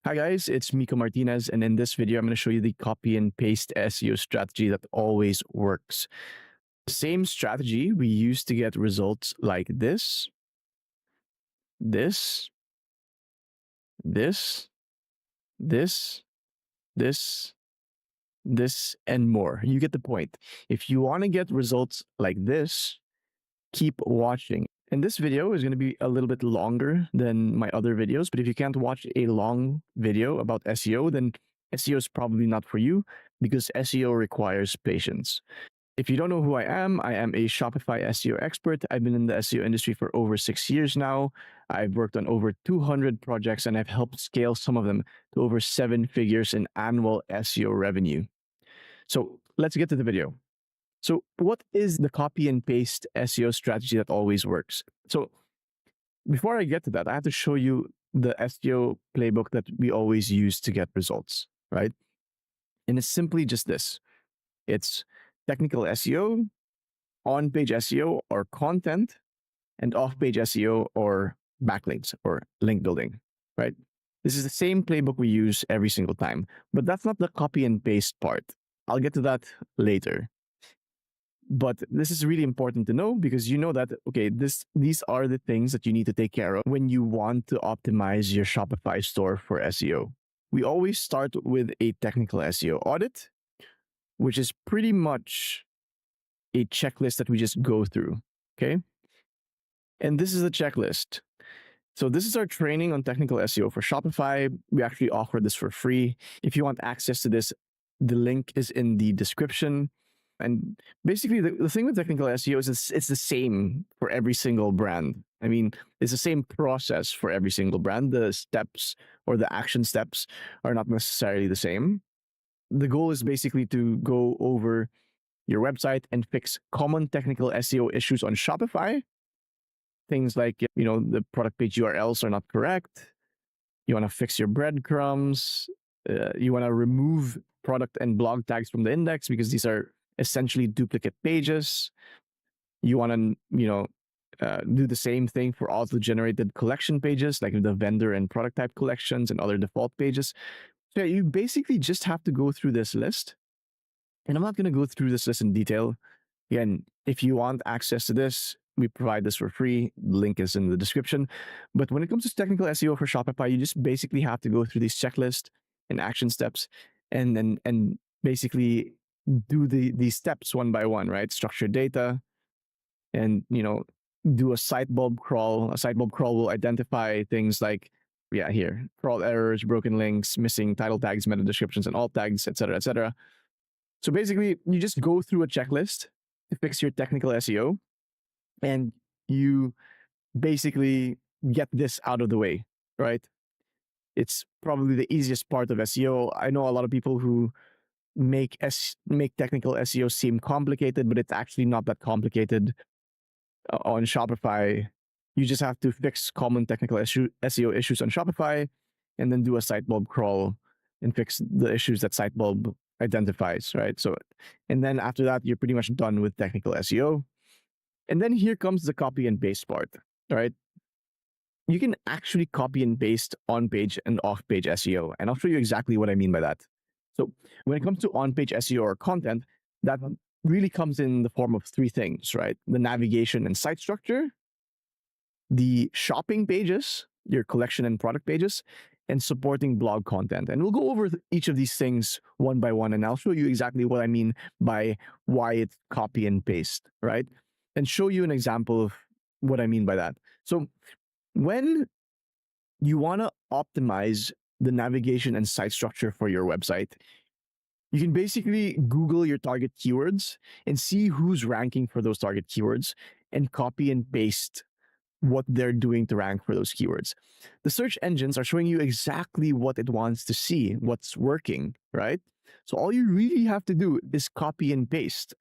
Hi guys, it's Miko Martinez, and in this video, I'm going to show you the copy and paste SEO strategy that always works. The same strategy we use to get results like this, this, this, this, this, this, and more. You get the point. If you want to get results like this, keep watching. And this video is going to be a little bit longer than my other videos, but if you can't watch a long video about SEO, then SEO is probably not for you because SEO requires patience. If you don't know who I am a Shopify SEO expert. I've been in the SEO industry for over 6 years now. I've worked on over 200 projects and I've helped scale some of them to over 7 figures in annual SEO revenue. So let's get to the video. So what is the copy and paste SEO strategy that always works? So before I get to that, I have to show you the SEO playbook that we always use to get results, right? And it's simply just this. It's technical SEO, on-page SEO or content, and off-page SEO or backlinks or link building, right? This is the same playbook we use every single time, but that's not the copy and paste part. I'll get to that later. But this is really important to know because you know that, okay, these are the things that you need to take care of when you want to optimize your Shopify store for SEO. We always start with a technical SEO audit, which is pretty much a checklist that we just go through, okay? And this is a checklist. So this is our training on technical SEO for Shopify. We actually offer this for free. If you want access to this, the link is in the description. And basically, the thing with technical SEO is it's the same for every single brand. I mean, it's the same process for every single brand. The steps or the action steps are not necessarily the same. The goal is basically to go over your website and fix common technical SEO issues on Shopify. Things like, the product page URLs are not correct. You want to fix your breadcrumbs. You want to remove product and blog tags from the index because these are essentially duplicate pages. You want to, do the same thing for auto-generated collection pages, like the vendor and product type collections and other default pages. So you basically just have to go through this list. And I'm not going to go through this list in detail. Again, if you want access to this, we provide this for free. The link is in the description. But when it comes to technical SEO for Shopify, you just basically have to go through these checklists and action steps and basically do these steps one by one, right? Structure data and, do a site bulb crawl. A site bulb crawl will identify things like, here, crawl errors, broken links, missing title tags, meta descriptions, and alt tags, et cetera, et cetera. So basically, you just go through a checklist to fix your technical SEO and you basically get this out of the way, right? It's probably the easiest part of SEO. I know a lot of people who make technical SEO seem complicated, but it's actually not that complicated. On Shopify, you just have to fix common technical SEO issues on Shopify and then do a site bulb crawl and fix the issues that site bulb identifies, right? So, and then after that, you're pretty much done with technical SEO. And then here comes the copy and paste part, right? You can actually copy and paste on-page and off-page SEO. And I'll show you exactly what I mean by that. So when it comes to on-page SEO or content, that really comes in the form of 3 things, right? The navigation and site structure, the shopping pages, your collection and product pages, and supporting blog content. And we'll go over each of these things one by one, and I'll show you exactly what I mean by why it's copy and paste, right? And show you an example of what I mean by that. So when you want to optimize the navigation and site structure for your website, you can basically Google your target keywords and see who's ranking for those target keywords and copy and paste what they're doing to rank for those keywords. The search engines are showing you exactly what it wants to see, what's working, right? So all you really have to do is copy and paste.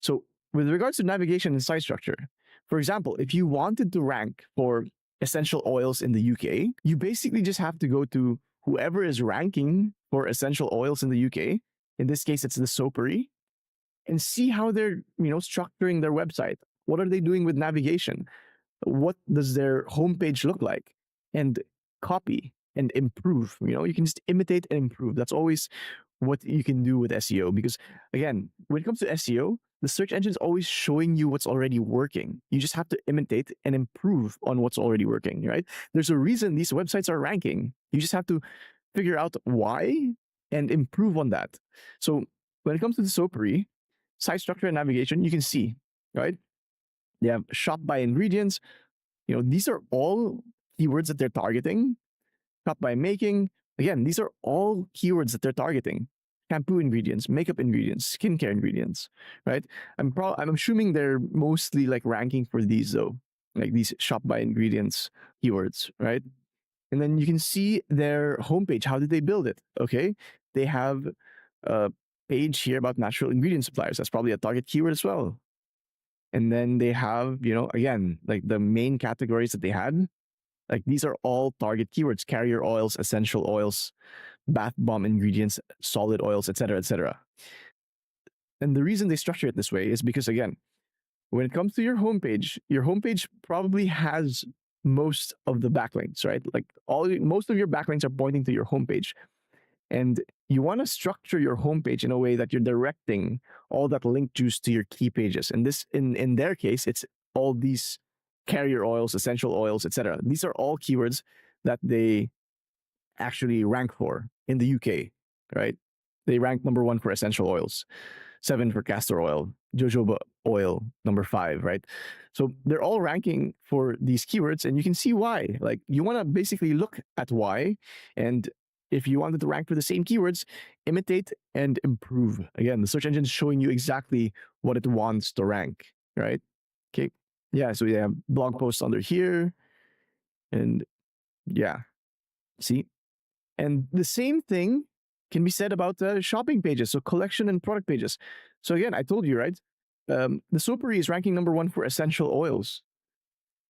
So with regards to navigation and site structure, for example, if you wanted to rank for essential oils in the UK, you basically just have to go to whoever is ranking for essential oils in the UK. In this case, it's the Soapery, and see how they're, structuring their website. What are they doing with navigation? What does their homepage look like? And copy and improve. You can just imitate and improve. That's always what you can do with SEO. Because again, when it comes to SEO, the search engine is always showing you what's already working. You just have to imitate and improve on what's already working, right? There's a reason these websites are ranking. You just have to figure out why and improve on that. So when it comes to the SOPRI, site structure and navigation, you can see, right? They have shop by ingredients. These are all keywords that they're targeting. Shop by making. Again, these are all keywords that they're targeting. Shampoo ingredients, makeup ingredients, skincare ingredients, right? I'm assuming they're mostly like ranking for these though, like these shop by ingredients keywords, right? And then you can see their homepage. How did they build it? Okay, they have a page here about natural ingredient suppliers. That's probably a target keyword as well. And then they have, again, like the main categories that they had. Like these are all target keywords: carrier oils, essential oils, bath bomb ingredients, solid oils, etc., etc. And the reason they structure it this way is because, again, when it comes to your homepage probably has most of the backlinks, right? Like most of your backlinks are pointing to your homepage. And you want to structure your homepage in a way that you're directing all that link juice to your key pages. And this, in their case, it's all these carrier oils, essential oils, etc. These are all keywords that they actually rank for in the UK, right? They rank number 1 for essential oils, 7 for castor oil, jojoba oil, number 5, right? So they're all ranking for these keywords, and you can see why. Like you want to basically look at why, and if you wanted to rank for the same keywords, imitate and improve. Again, the search engine is showing you exactly what it wants to rank, right? Okay. Yeah, so we have blog posts under here, and yeah, see? And the same thing can be said about shopping pages, so collection and product pages. So again, I told you, right? The SOPRI is ranking number 1 for essential oils.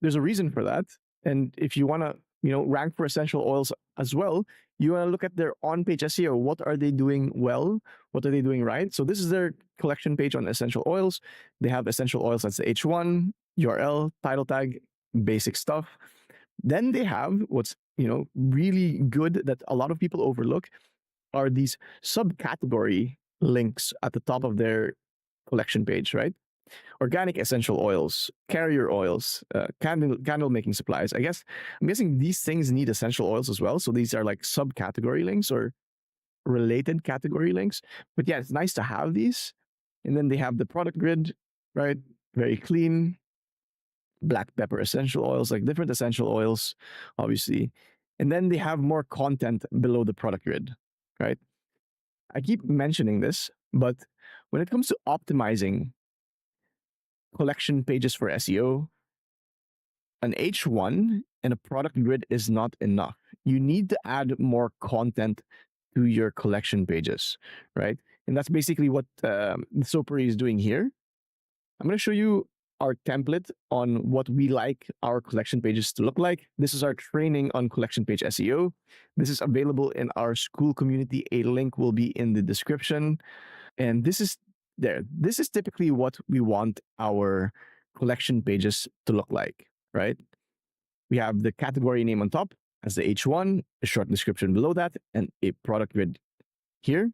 There's a reason for that. And if you want to, rank for essential oils as well, you want to look at their on-page SEO. What are they doing well? What are they doing right? So this is their collection page on essential oils. They have essential oils. That's the H1, URL, title tag, basic stuff. Then they have what's, really good that a lot of people overlook are these subcategory links at the top of their collection page, right? Organic essential oils, carrier oils, candle making supplies. I'm guessing these things need essential oils as well. So these are like subcategory links or related category links. But yeah, it's nice to have these. And then they have the product grid, right? Very clean. Black pepper essential oils, like different essential oils, obviously. And then they have more content below the product grid, right? I keep mentioning this, but when it comes to optimizing collection pages for SEO, an H1 and a product grid is not enough. You need to add more content to your collection pages, right? And that's basically what SOPRI is doing here. I'm going to show you our template on what we like our collection pages to look like. This is our training on collection page SEO. This is available in our school community. A link will be in the description. And this is there. This is typically what we want our collection pages to look like, right? We have the category name on top as the H1, a short description below that, and a product grid here.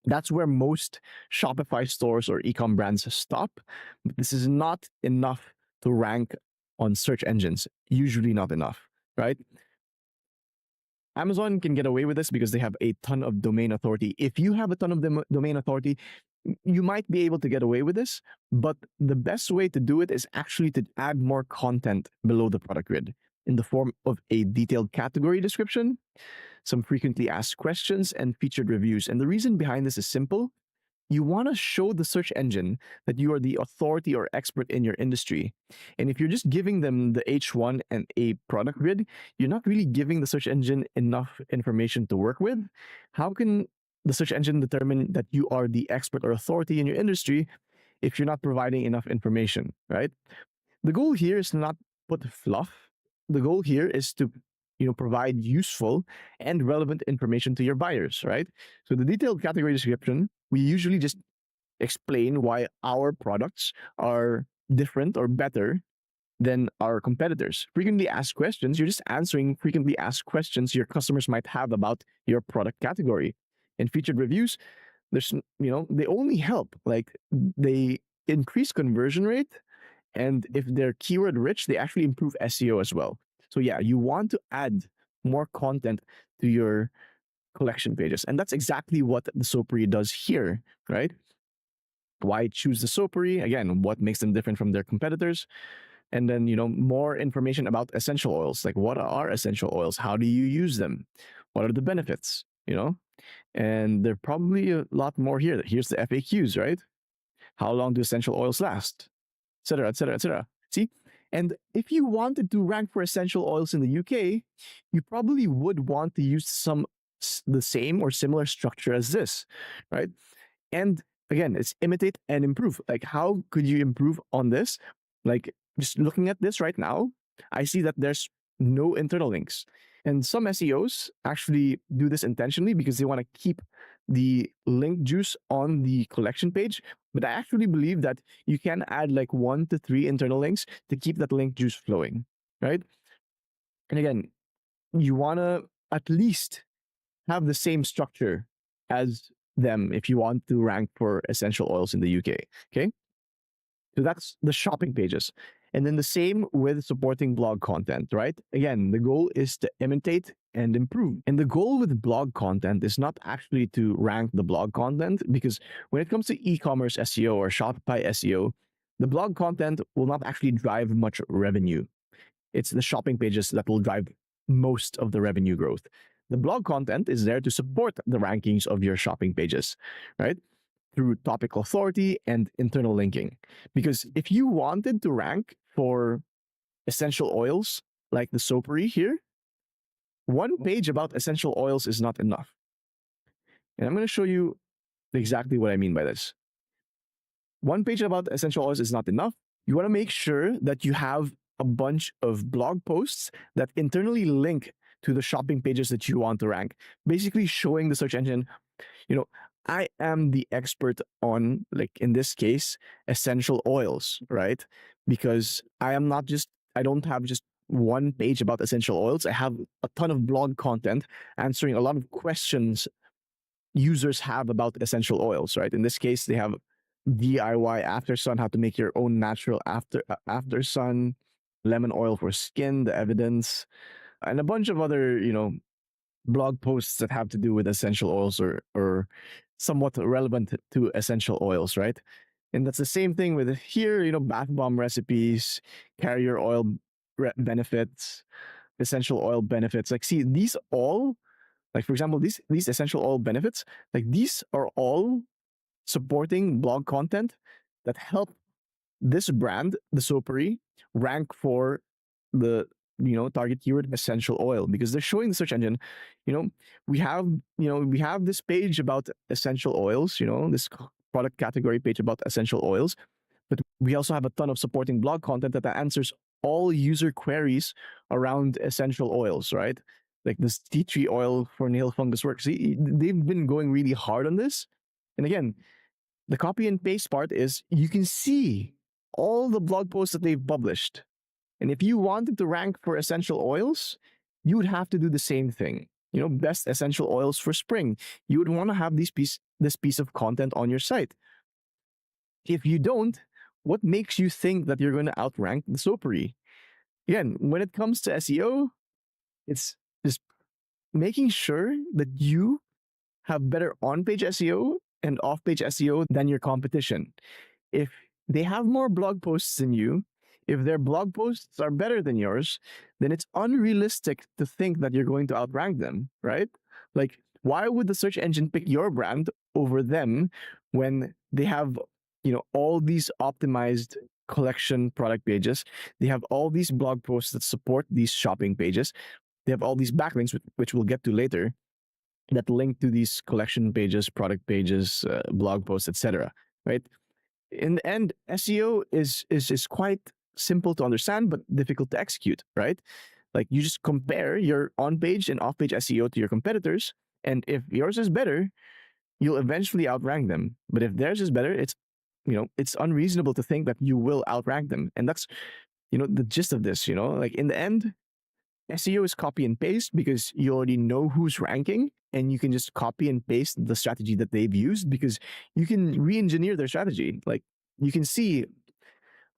That's where most Shopify stores or e-com brands stop. But this is not enough to rank on search engines. Usually not enough, right? Amazon can get away with this because they have a ton of domain authority. If you have a ton of domain authority, you might be able to get away with this, but the best way to do it is actually to add more content below the product grid in the form of a detailed category description, some frequently asked questions, and featured reviews. And the reason behind this is simple. You want to show the search engine that you are the authority or expert in your industry. And if you're just giving them the H1 and a product grid, you're not really giving the search engine enough information to work with. How can the search engine determine that you are the expert or authority in your industry if you're not providing enough information, right? The goal here is to not put fluff. The goal here is to provide useful and relevant information to your buyers, right? So the detailed category description, we usually just explain why our products are different or better than our competitors. Frequently asked questions, you're just answering frequently asked questions your customers might have about your product category. And featured reviews, there's, they only help. Like, they increase conversion rate, and if they're keyword rich, they actually improve SEO as well. So yeah, you want to add more content to your collection pages. And that's exactly what the Soapery does here, right? Why choose the Soapery? Again, what makes them different from their competitors? And then, more information about essential oils. Like, what are essential oils? How do you use them? What are the benefits? And there are probably a lot more here. Here's the FAQs, right? How long do essential oils last? Et cetera, et cetera, et cetera. See? And if you wanted to rank for essential oils in the UK, you probably would want to use the same or similar structure as this, right? And again, it's imitate and improve. Like, how could you improve on this? Like, just looking at this right now, I see that there's no internal links. And some SEOs actually do this intentionally because they want to keep the link juice on the collection page. But I actually believe that you can add like 1 to 3 internal links to keep that link juice flowing, right? And again, you want to at least have the same structure as them if you want to rank for essential oils in the UK. Okay. So that's the shopping pages. And then the same with supporting blog content, right? Again, the goal is to imitate and improve. And the goal with blog content is not actually to rank the blog content, because when it comes to e-commerce SEO or Shopify SEO, the blog content will not actually drive much revenue. It's the shopping pages that will drive most of the revenue growth. The blog content is there to support the rankings of your shopping pages, right? Through topic authority and internal linking. Because if you wanted to rank for essential oils, like the Soapery here, one page about essential oils is not enough. And I'm going to show you exactly what I mean by this. One page about essential oils is not enough. You want to make sure that you have a bunch of blog posts that internally link to the shopping pages that you want to rank, basically showing the search engine, I am the expert on, like in this case, essential oils, right? Because I don't have just one page about essential oils. I have a ton of blog content answering a lot of questions users have about essential oils, right? In this case, they have DIY after sun, how to make your own natural after sun, lemon oil for skin, the evidence, and a bunch of other, blog posts that have to do with essential oils or somewhat relevant to essential oils, right? And that's the same thing with here, bath bomb recipes, carrier oil benefits, essential oil benefits. Like, see, these all, like, for example, these essential oil benefits, like, these are all supporting blog content that help this brand, the Soapery, rank for the target keyword essential oil, because they're showing the search engine, we have this page about essential oils, this product category page about essential oils, but we also have a ton of supporting blog content that answers all user queries around essential oils, right? Like this tea tree oil for nail fungus work. See, they've been going really hard on this. And again, the copy and paste part is you can see all the blog posts that they've published. And if you wanted to rank for essential oils, you would have to do the same thing. Best essential oils for spring. You would want to have this piece of content on your site. If you don't, what makes you think that you're going to outrank the Soapery? Again, when it comes to SEO, it's just making sure that you have better on-page SEO and off-page SEO than your competition. If they have more blog posts than you, if their blog posts are better than yours, then it's unrealistic to think that you're going to outrank them, right? Like, why would the search engine pick your brand over them when they have, all these optimized collection product pages? They have all these blog posts that support these shopping pages. They have all these backlinks, which we'll get to later, that link to these collection pages, product pages, blog posts, etc. Right? In the end, SEO is quite simple to understand but difficult to execute. Right? Like, you just compare your on-page and off-page SEO to your competitors, and if yours is better, you'll eventually outrank them. But if theirs is better, it's unreasonable to think that you will outrank them, and that's the gist of this, like in the end, SEO is copy and paste because you already know who's ranking and you can just copy and paste the strategy that they've used because you can re-engineer their strategy. Like you can see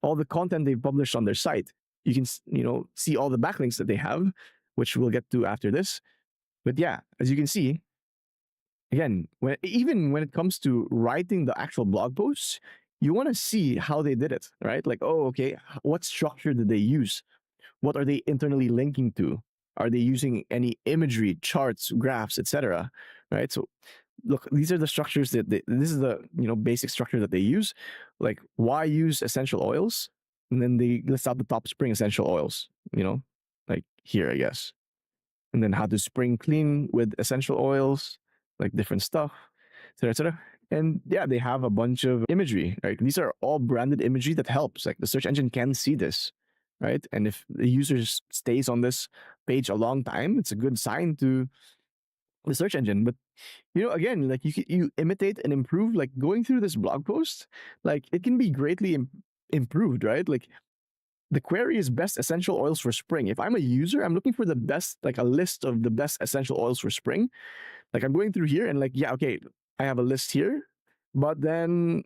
all the content they've published on their site. You can, see all the backlinks that they have, which we'll get to after this. But yeah, as you can see, again, even when it comes to writing the actual blog posts, you want to see how they did it, right? Like, oh, okay, what structure did they use? What are they internally linking to? Are they using any imagery, charts, graphs, etc.? Right. So, look, these are the structures this is the basic structure that they use. Like, why use essential oils? And then they list out the top spring essential oils. Like here, I guess. And then how to spring clean with essential oils, like different stuff, etc., etc. And yeah, they have a bunch of imagery, right? These are all branded imagery that helps. Like the search engine can see this, right? And if the user stays on this page a long time, it's a good sign to the search engine. But again, like you imitate and improve. Like going through this blog post, like it can be greatly improved, right? Like the query is best essential oils for spring. If I'm a user, I'm looking for the best, like a list of the best essential oils for spring. Like I'm going through here and like, yeah, okay, I have a list here, but then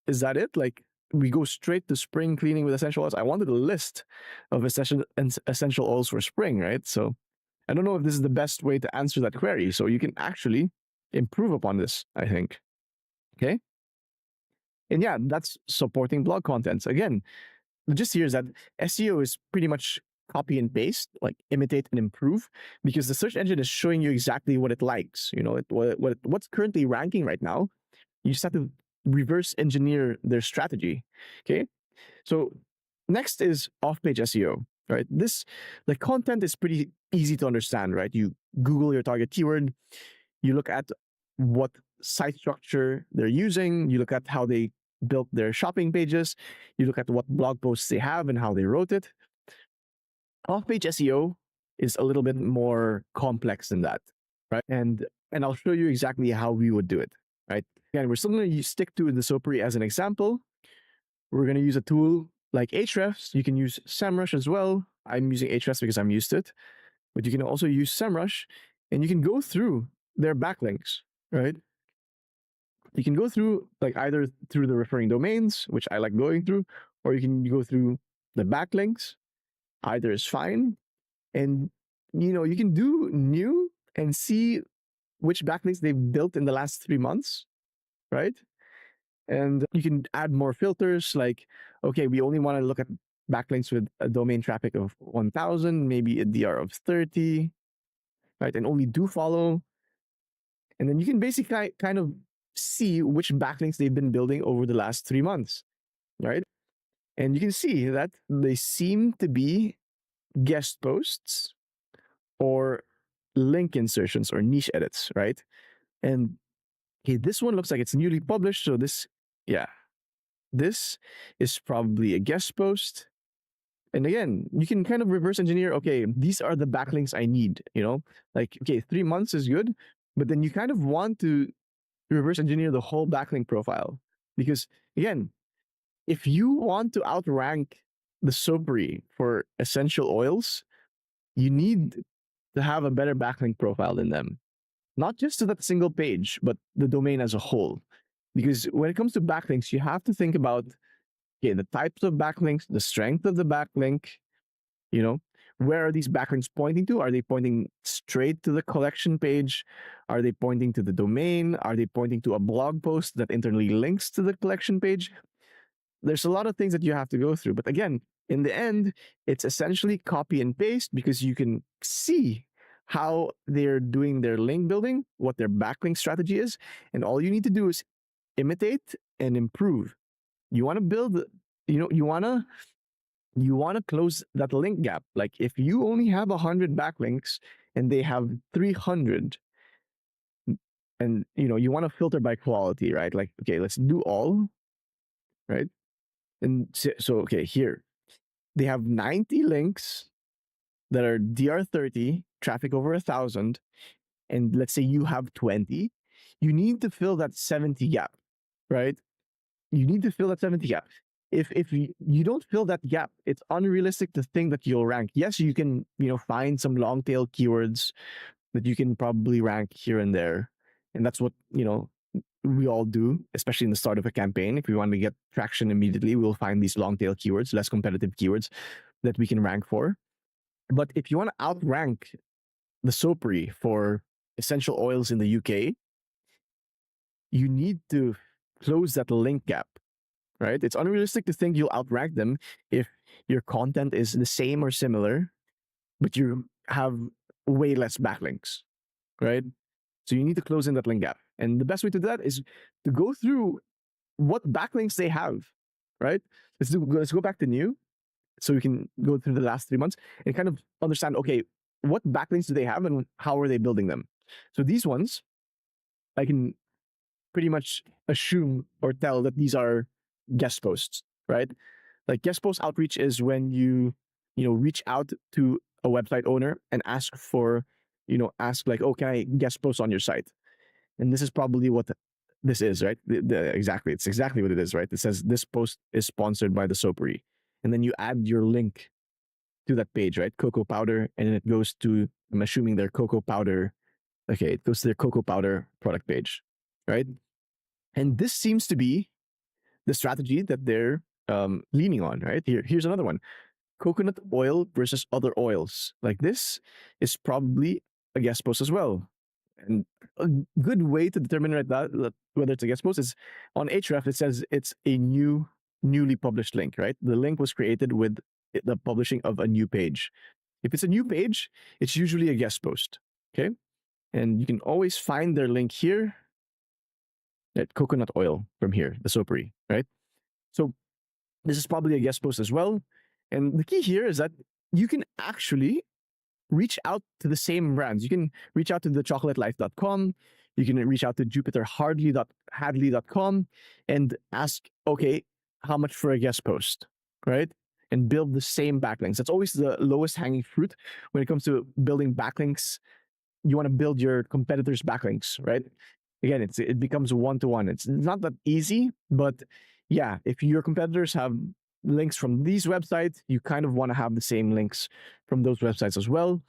is that it? Like we go straight to spring cleaning with essential oils. I wanted a list of essential oils for spring, right? So I don't know if this is the best way to answer that query. So you can actually improve upon this, I think. Okay. And yeah, that's supporting blog contents. Again, the gist here is that SEO is pretty much copy and paste, like imitate and improve, because the search engine is showing you exactly what it likes. What's currently ranking right now. You just have to reverse engineer their strategy. Okay. So next is off-page SEO, right? The content is pretty easy to understand, right? You Google your target keyword, you look at what site structure they're using, you look at how they built their shopping pages, you look at what blog posts they have and how they wrote it. Off-page SEO is a little bit more complex than that, right? And I'll show you exactly how we would do it, right? Again, we're still going to stick to the SOPRI as an example. We're going to use a tool like Ahrefs. You can use SEMrush as well. I'm using Ahrefs because I'm used to it, but you can also use SEMrush and you can go through their backlinks, right? You can go through like either through the referring domains, which I like going through, or you can go through the backlinks. Either is fine. And you can do new and see which backlinks they've built in the last 3 months, right? And you can add more filters like, okay, we only want to look at backlinks with a domain traffic of 1,000, maybe a DR of 30, right? And only do follow. And then you can basically kind of see which backlinks they've been building over the last 3 months, right? And you can see that they seem to be guest posts or link insertions or niche edits, right? And okay, this one looks like it's newly published. So this is probably a guest post. And again, you can kind of reverse engineer, okay, these are the backlinks I need, like, okay, 3 months is good, but then you kind of want to reverse engineer the whole backlink profile. Because again, if you want to outrank the SOPRI for essential oils, you need to have a better backlink profile than them. Not just to that single page, but the domain as a whole. Because when it comes to backlinks, you have to think about, okay, the types of backlinks, the strength of the backlink, where are these backlinks pointing to? Are they pointing straight to the collection page? Are they pointing to the domain? Are they pointing to a blog post that internally links to the collection page? There's a lot of things that you have to go through. But again, in the end, it's essentially copy and paste because you can see how they're doing their link building, what their backlink strategy is. And all you need to do is imitate and improve. You want to build, you want to close that link gap. Like if you only have 100 backlinks and they have 300, and you want to filter by quality, right? Like, okay, let's do all, right? And so okay, here they have 90 links that are DR30, traffic over 1,000, and let's say you have 20, you need to fill that 70 gap, right? You need to fill that 70 gap. if you don't fill that gap, it's unrealistic to think that you'll rank. Yes, you can, find some long tail keywords that you can probably rank here and there. And that's what, we all do, especially in the start of a campaign. If we want to get traction immediately, we'll find these long tail keywords, less competitive keywords that we can rank for. But if you want to outrank the soapery for essential oils in the UK, you need to close that link gap, right? It's unrealistic to think you'll outrank them if your content is the same or similar, but you have way less backlinks, right? So you need to close in that link gap. And the best way to do that is to go through what backlinks they have, right? Let's go back to new, so we can go through the last 3 months and kind of understand, okay, what backlinks do they have and how are they building them? So these ones, I can pretty much assume or tell that these are guest posts, right? Like guest post outreach is when you reach out to a website owner and ask for, ask like, oh, can I guest post on your site? And this is probably what this is, right? Exactly. It's exactly what it is, right? It says this post is sponsored by the soapery. And then you add your link to that page, right? Cocoa powder. And then it goes to, I'm assuming their cocoa powder. Okay, it goes to their cocoa powder product page, right? And this seems to be the strategy that they're leaning on, right? Here's another one: coconut oil versus other oils. Like this is probably a guest post as well. And a good way to determine that whether it's a guest post is on Href. It says it's a newly published link, right? The link was created with the publishing of a new page. If it's a new page, it's usually a guest post. Okay, and you can always find their link here at coconut oil from here, the soapery, right? So this is probably a guest post as well. And the key here is that you can actually reach out to the same brands. You can reach out to thechocolatelife.com. You can reach out to jupiterhadley.com and ask, okay, how much for a guest post, right? And build the same backlinks. That's always the lowest hanging fruit when it comes to building backlinks. You want to build your competitors' backlinks, right? Again, it becomes one-to-one. It's not that easy, but yeah, if your competitors have links from these websites, you kind of want to have the same links from those websites as well.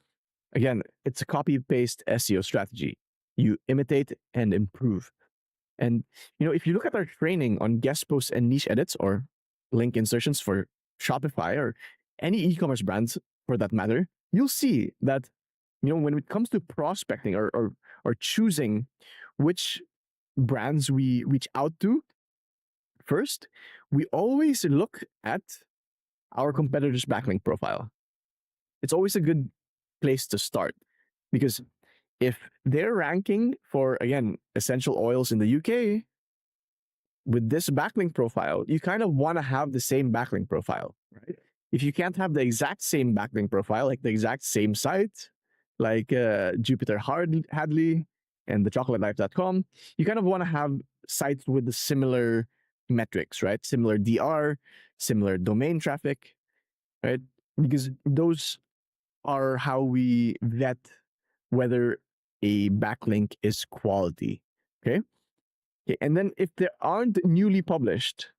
Again, it's a copy-paste SEO strategy. You imitate and improve. And if you look at our training on guest posts and niche edits or link insertions for Shopify or any e-commerce brands for that matter, you'll see that when it comes to prospecting or choosing which brands we reach out to, first, we always look at our competitor's backlink profile. It's always a good place to start, because if they're ranking for, again, essential oils in the UK with this backlink profile, you kind of want to have the same backlink profile, right? If you can't have the exact same backlink profile, like the exact same site, like Jupiter Hadley and thechocolatelife.com, you kind of want to have sites with the similar metrics, right? Similar DR, similar domain traffic, right? Because those are how we vet whether a backlink is quality. Okay. Okay. And then if they aren't newly published,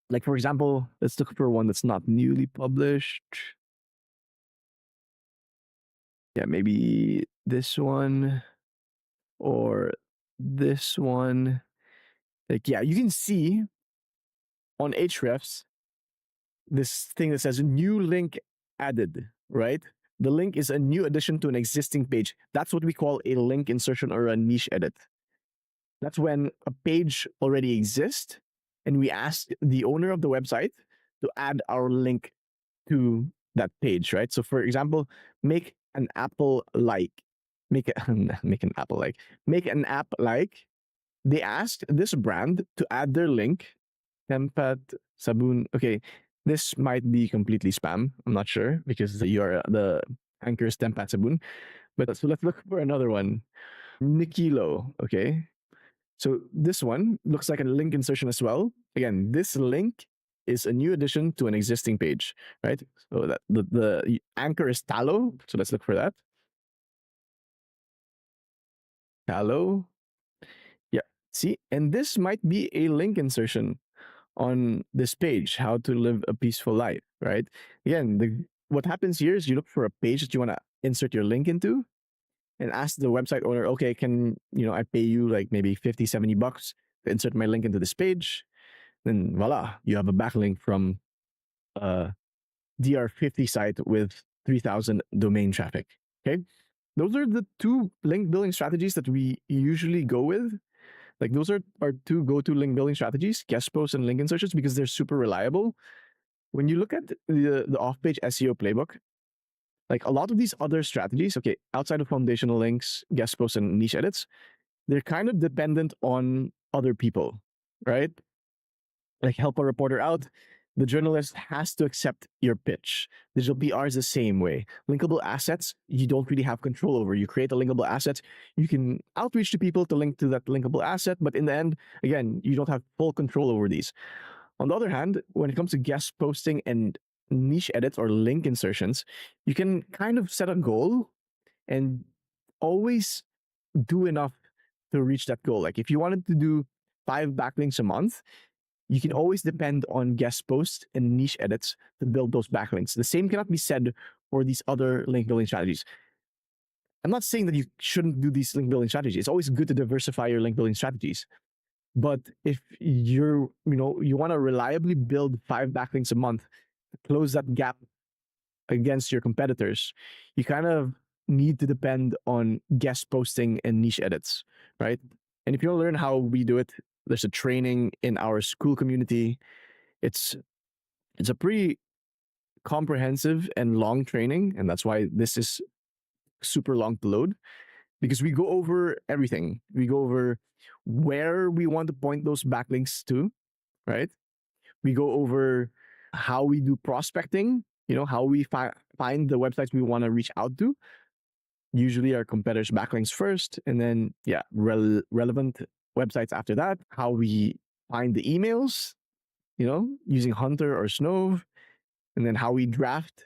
like for example, let's look for one that's not newly published. Yeah, maybe this one or this one. Like, yeah, you can see on Hrefs this thing that says new link added, right? The link is a new addition to an existing page. That's what we call a link insertion or a niche edit. That's when a page already exists and we ask the owner of the website to add our link to that page, right? So for example, make an apple like, make an apple like, make an app like. They asked this brand to add their link, Tempat Sabun. Okay, this might be completely spam. I'm not sure because the anchor is Tempat Sabun. But so let's look for another one. Nikilo. Okay. So this one looks like a link insertion as well. Again, this link is a new addition to an existing page, right? So that the anchor is Tallow. So let's look for that. Tallow. Yeah. See, and this might be a link insertion on this page, how to live a peaceful life, right? Again, what happens here is you look for a page that you want to insert your link into and ask the website owner, okay, can, I pay you like maybe 50, $70 to insert my link into this page? Then voila, you have a backlink from a DR50 site with 3,000 domain traffic. Okay. Those are the two link building strategies that we usually go with. Like those are our two go-to link building strategies, guest posts and link insertions, because they're super reliable. When you look at the off-page SEO playbook, like a lot of these other strategies, okay, outside of foundational links, guest posts, and niche edits, they're kind of dependent on other people, right? Like help a reporter out, the journalist has to accept your pitch. Digital PR is the same way. Linkable assets, you don't really have control over. You create a linkable asset, you can outreach to people to link to that linkable asset, but in the end, again, you don't have full control over these. On the other hand, when it comes to guest posting and niche edits or link insertions, you can kind of set a goal and always do enough to reach that goal. Like if you wanted to do 5 backlinks a month, you can always depend on guest posts and niche edits to build those backlinks. The same cannot be said for these other link building strategies. I'm not saying that you shouldn't do these link building strategies. It's always good to diversify your link building strategies. But if you want to reliably build 5 backlinks a month to close that gap against your competitors, you kind of need to depend on guest posting and niche edits, right? And if you want to learn how we do it, there's a training in our school community. It's a pretty comprehensive and long training, and that's why this is super long to load, because we go over everything. We go over where we want to point those backlinks to, right? We go over how we do prospecting, how we find the websites we want to reach out to. Usually our competitors' backlinks first, and then, relevant websites after that. How we find the emails, using Hunter or Snove, and then how we draft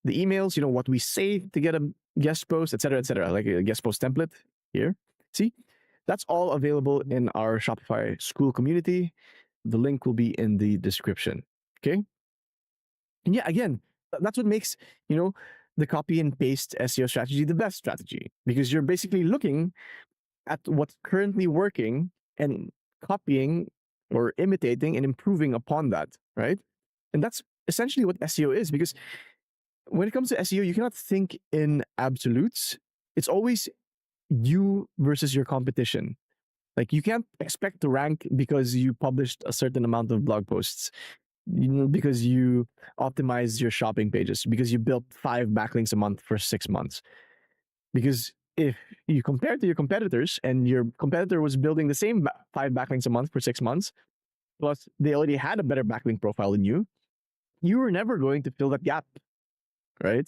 the emails, what we say to get a guest post, etc., like a guest post template here. See, that's all available in our Shopify school community. The link will be in the description. Okay. And again, that's what makes, the copy and paste SEO strategy the best strategy, because you're basically looking at what's currently working and copying or imitating and improving upon that, right? And that's essentially what SEO is, because when it comes to SEO, you cannot think in absolutes. It's always you versus your competition. Like you can't expect to rank because you published a certain amount of blog posts, because you optimized your shopping pages, because you built 5 backlinks a month for 6 months. Because if you compare to your competitors and your competitor was building the same 5 backlinks a month for 6 months, plus they already had a better backlink profile than you were never going to fill that gap, right?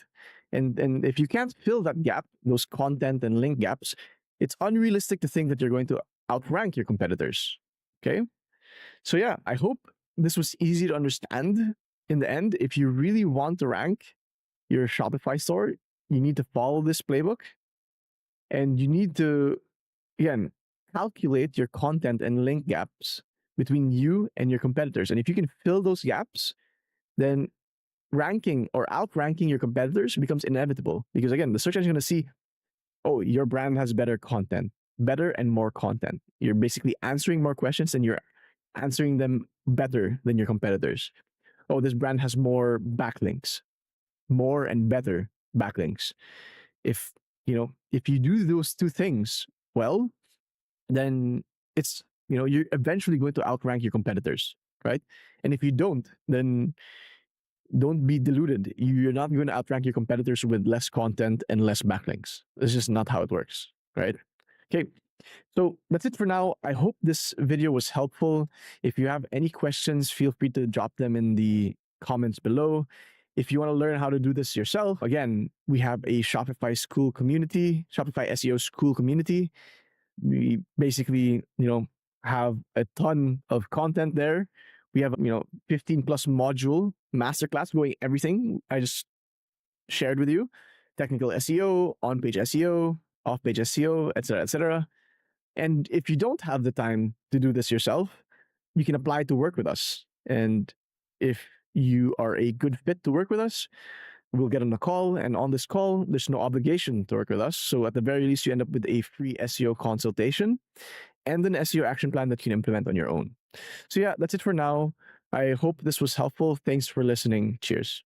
And if you can't fill that gap, those content and link gaps, it's unrealistic to think that you're going to outrank your competitors. Okay. So I hope this was easy to understand. In the end, if you really want to rank your Shopify store, you need to follow this playbook, and you need to, again, calculate your content and link gaps between you and your competitors. And if you can fill those gaps, then ranking or outranking your competitors becomes inevitable, because again, the search engine is going to see, oh, your brand has better content, better and more content. You're basically answering more questions and you're answering them better than your competitors. Oh, this brand has more backlinks, more and better backlinks. If you do those two things well, then it's, you're eventually going to outrank your competitors, right? And if you don't, then don't be deluded. You're not going to outrank your competitors with less content and less backlinks. It's just not how it works, right? Okay, so that's it for now. I hope this video was helpful. If you have any questions, feel free to drop them in the comments below. If you want to learn how to do this yourself, again, we have a Shopify school community, Shopify SEO school community. We basically, have a ton of content there. We have, 15 plus module masterclass going everything I just shared with you: technical SEO, on-page SEO, off-page SEO, etc., etc. And if you don't have the time to do this yourself, you can apply to work with us. And if you are a good fit to work with us, we'll get on a call. And on this call, there's no obligation to work with us. So at the very least, you end up with a free SEO consultation and an SEO action plan that you can implement on your own. So yeah, that's it for now. I hope this was helpful. Thanks for listening. Cheers.